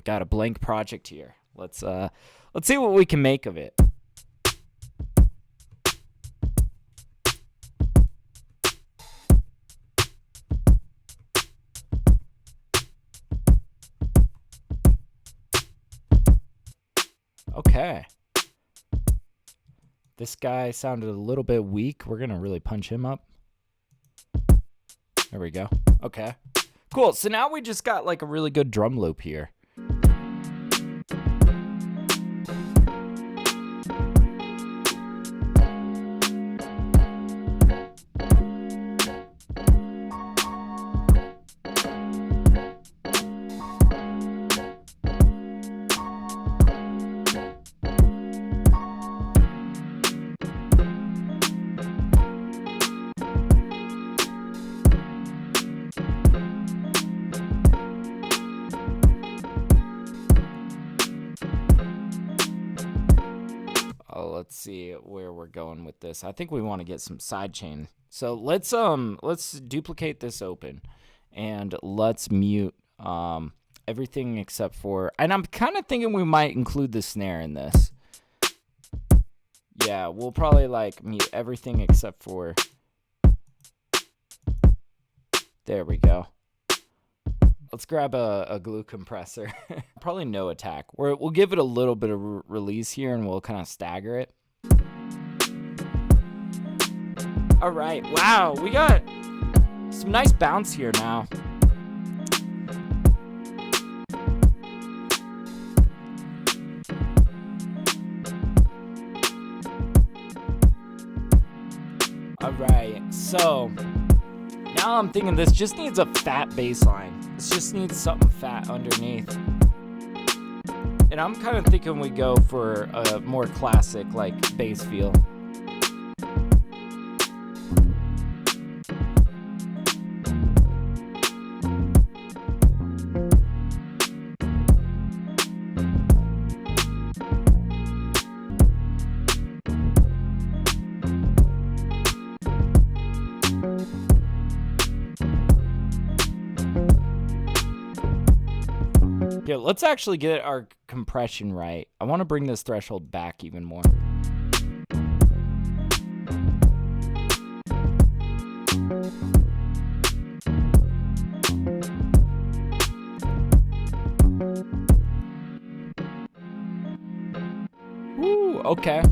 got a blank project here. Let's see what we can make of it. Okay. This guy sounded a little bit weak. We're going to really punch him up. There we go. Okay. Cool. So now we just got like a really good drum loop here. Let's see where we're going with this. I think we want to get some sidechain. So let's duplicate this open and let's mute everything except for, and I'm kind of thinking we might include the snare in this. Yeah, we'll probably like mute everything except for, there we go. Let's grab a glue compressor. Probably no attack. We'll give it a little bit of release here and we'll kind of stagger it. All right. Wow. We got some nice bounce here now. All right. So now I'm thinking this just needs a fat bass line. This just needs something fat underneath. And I'm kind of thinking we go for a more classic, like, bass feel. Yeah, let's actually get our compression right. I want to bring this threshold back even more. Ooh, okay.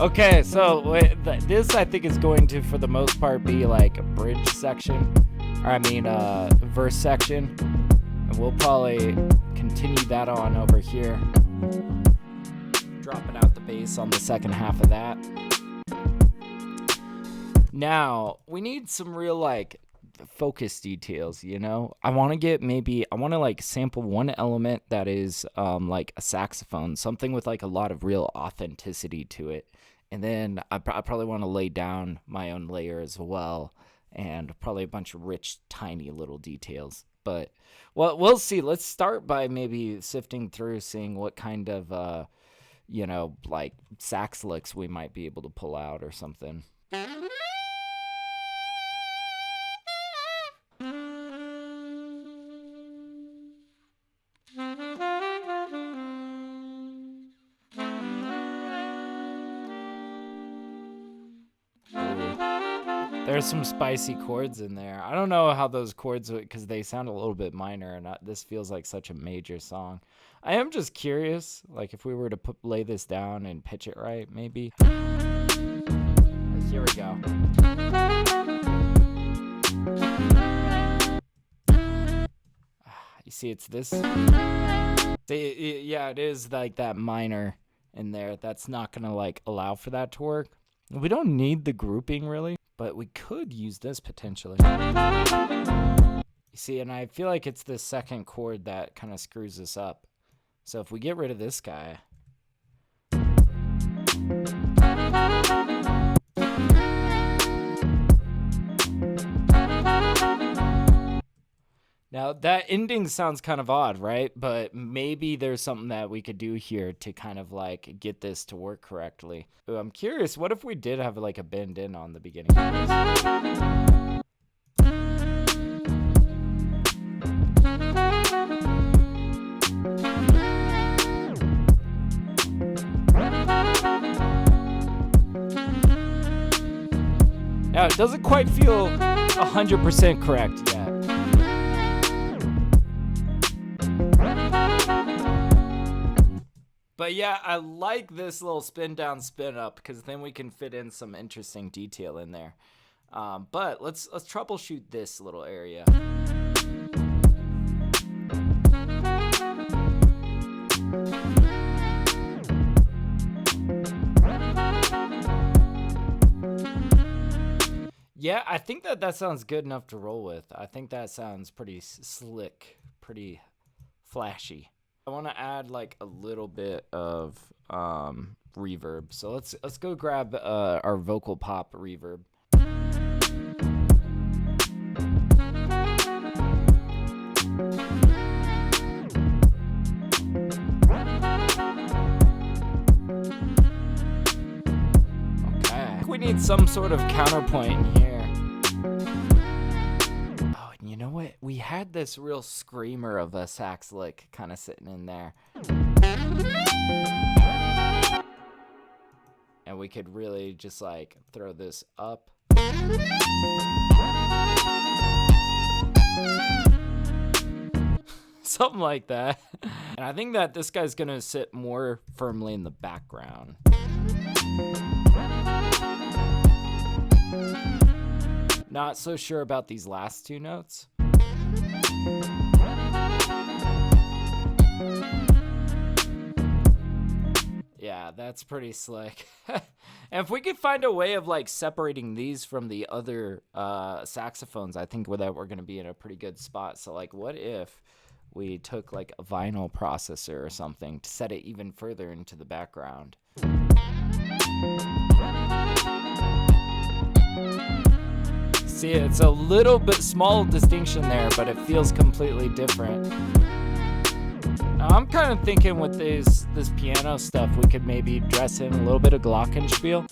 Okay, so this I think is going to, for the most part, be like a bridge section, or I mean verse section, and we'll probably continue that on over here, dropping out the bass on the second half of that. Now we need some real like focus details, you know. I want to like sample one element that is like a saxophone, something with like a lot of real authenticity to it. And then I probably want to lay down my own layer as well, and probably a bunch of rich, tiny little details. But well, we'll see. Let's start by maybe sifting through, seeing what kind of, you know, like sax licks we might be able to pull out or something. There's some spicy chords in there. I don't know how those chords, because they sound a little bit minor, and this feels like such a major song. I am just curious, like if we were to lay this down and pitch it right, maybe. Here we go. You see, it's this. Yeah, it is like that minor in there. That's not gonna like allow for that to work. We don't need the grouping really, but we could use this potentially. You see, and I feel like it's the second chord that kind of screws this up. So if we get rid of this guy. Now, that ending sounds kind of odd, right? But maybe there's something that we could do here to kind of like get this to work correctly. Ooh, I'm curious, what if we did have like a bend in on the beginning of this? Now, it doesn't quite feel 100% correct yet. But yeah, I like this little spin down, spin up, because then we can fit in some interesting detail in there. But let's troubleshoot this little area. Yeah, I think that sounds good enough to roll with. I think that sounds pretty slick, pretty flashy. I want to add like a little bit of reverb. So let's go grab our vocal pop reverb. Okay. We need some sort of counterpoint in here. Oh, and you know what? We had this real screamer of a sax lick kind of sitting in there. And we could really just like throw this up. Something like that. And I think that this guy's gonna sit more firmly in the background. Not so sure about these last two notes. Yeah, that's pretty slick. And if we could find a way of like separating these from the other saxophones, I think that we're gonna be in a pretty good spot. So like, what if we took like a vinyl processor or something to set it even further into the background? See, it's a little bit small distinction there, but it feels completely different. Now, I'm kind of thinking with this piano stuff, we could maybe dress in a little bit of glockenspiel.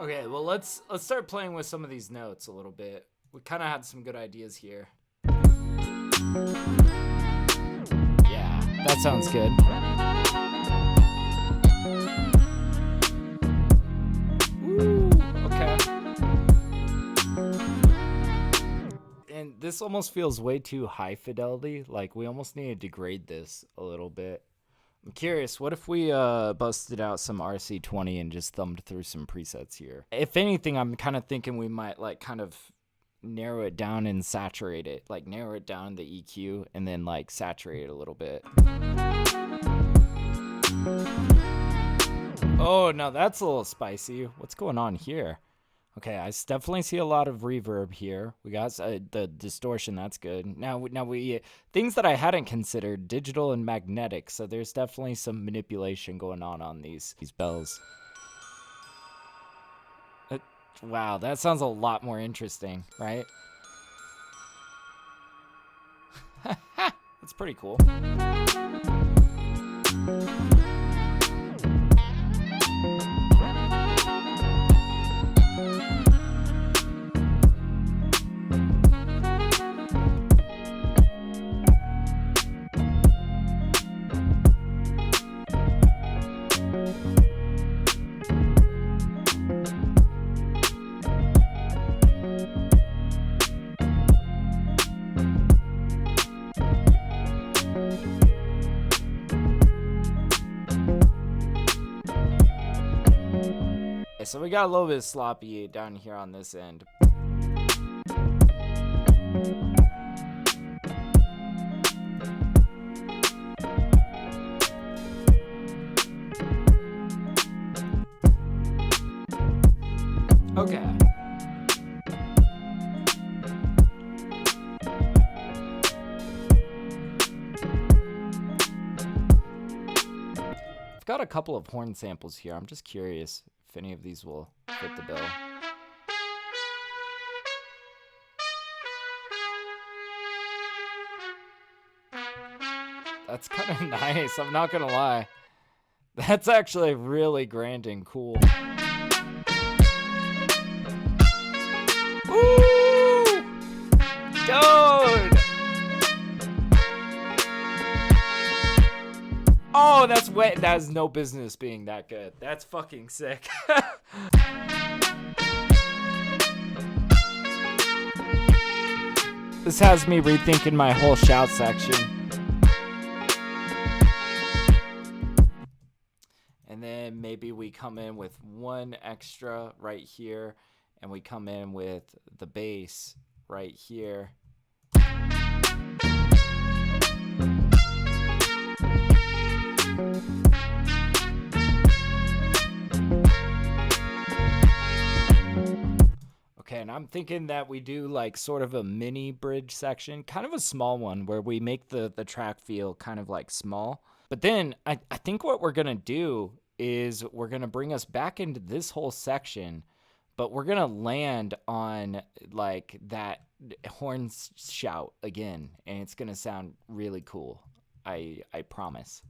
Okay, well let's start playing with some of these notes a little bit. We kind of had some good ideas here. Yeah, that sounds good. Woo, okay. And this almost feels way too high fidelity. Like we almost need to degrade this a little bit. I'm curious, what if we busted out some RC20 and just thumbed through some presets here? If anything, I'm kind of thinking we might like kind of narrow it down and saturate it. Like narrow it down the EQ and then like saturate it a little bit. Oh, now that's a little spicy. What's going on here? Okay, I definitely see a lot of reverb here. We got the distortion, that's good. Now we things that I hadn't considered, digital and magnetic. So there's definitely some manipulation going on these bells. Wow, that sounds a lot more interesting, right? That's pretty cool. So we got a little bit sloppy down here on this end. Okay. I've got a couple of horn samples here. I'm just curious if any of these will fit the bill. That's kind of nice, I'm not gonna lie. That's actually really grand and cool. Ooh! Dude! Oh, that's wet. That has no business being that good. That's fucking sick. This has me rethinking my whole shout section. And then maybe we come in with one extra right here, and we come in with the bass right here. Okay, and I'm thinking that we do like sort of a mini bridge section, kind of a small one where we make the track feel kind of like small. But then I think what we're gonna do is we're gonna bring us back into this whole section, but we're gonna land on like that horn shout again, and it's gonna sound really cool. I promise.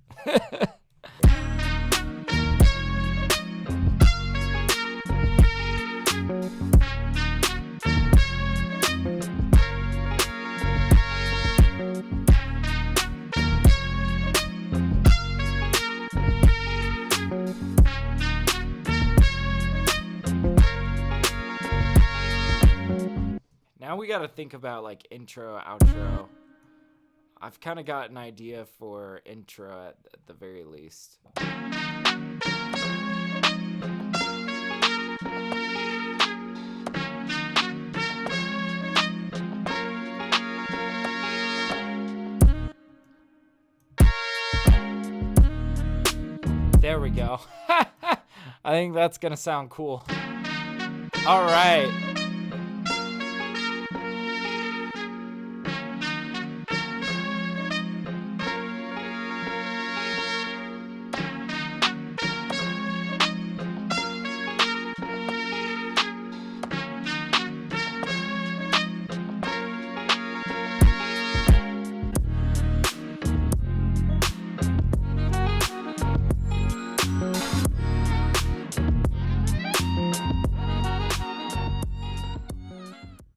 Now we gotta think about like intro, outro. I've kind of got an idea for intro at the very least. There we go. I think that's gonna sound cool. All right.